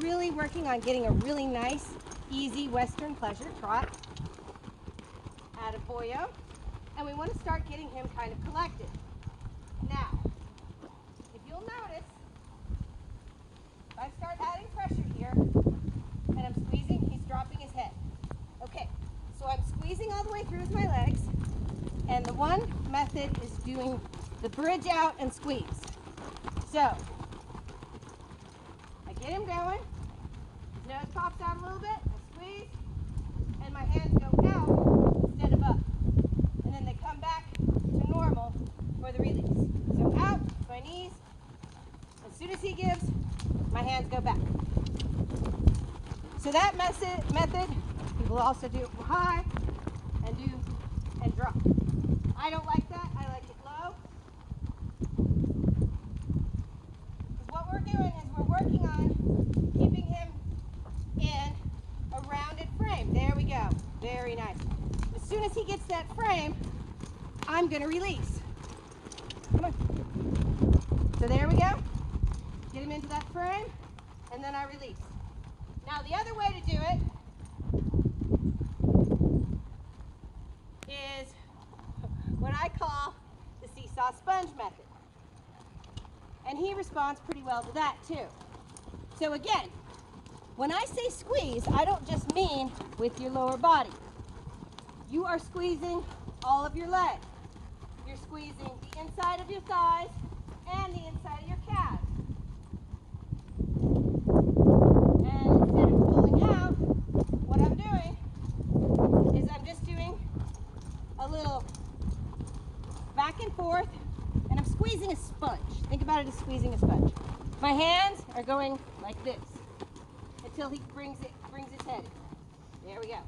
really working on getting a really nice, easy Western pleasure trot. Attaboyo. And we want to start getting him kind of collected. Now, if you'll notice, if I start adding pressure here, and I'm squeezing, he's dropping his head. Okay, so I'm squeezing all the way through with my legs, and the one method is doing the bridge out and squeeze. So, I get him going, his nose pops out a little bit, I squeeze, and my hands go out instead of up. And then they come back to normal for the release. So out, my knees, as soon as he gives, my hands go back. So that method, people also do high and drop. I don't like that, I like it low. What we're doing is we're working on keeping him in a rounded frame. There we go, very nice. As soon as he gets that frame, I'm gonna release. Come on. So there we go. Get him into that frame, and then I release. Now the other way to do it is what I call the seesaw sponge method. And he responds pretty well to that too. So again, when I say squeeze, I don't just mean with your lower body. You are squeezing all of your legs. You're squeezing the inside of your thighs and the inside of your calves. And instead of pulling out, what I'm doing is I'm just doing a little back and forth, and I'm squeezing a sponge. Think about it as squeezing a sponge. My hands are going like this until he brings his head in. There we go.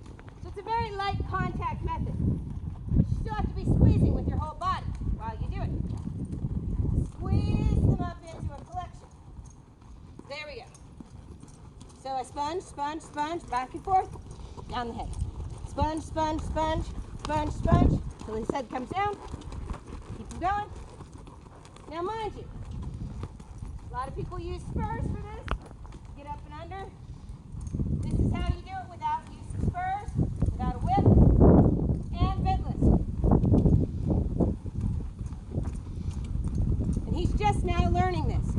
So it's a very light contact method, but you still have to be squeezing with your whole body while you do it. Squeeze them up into a collection. There we go. So a sponge, sponge, sponge, back and forth, down the head. Sponge, sponge, sponge, sponge, sponge, till his head comes down. Keep him going. Now mind you, a lot of people use spurs for this. Get up and under. This is how you do it without use of spurs, without a whip, and bitless. And he's just now learning this.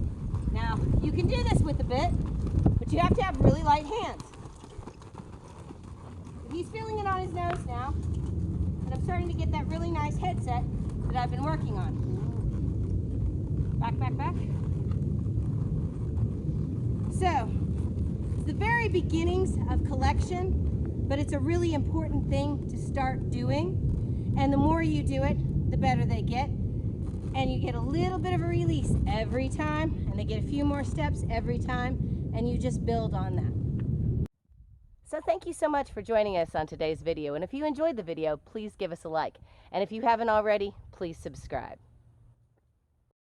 Now, you can do this with a bit, but you have to have really light hands. He's feeling it on his nose now, and I'm starting to get that really nice headset that I've been working on. Back, back, back. So, it's the very beginnings of collection, but it's a really important thing to start doing. And the more you do it, the better they get. And you get a little bit of a release every time, and they get a few more steps every time, and you just build on that. So thank you so much for joining us on today's video. And if you enjoyed the video, please give us a like. And if you haven't already, please subscribe.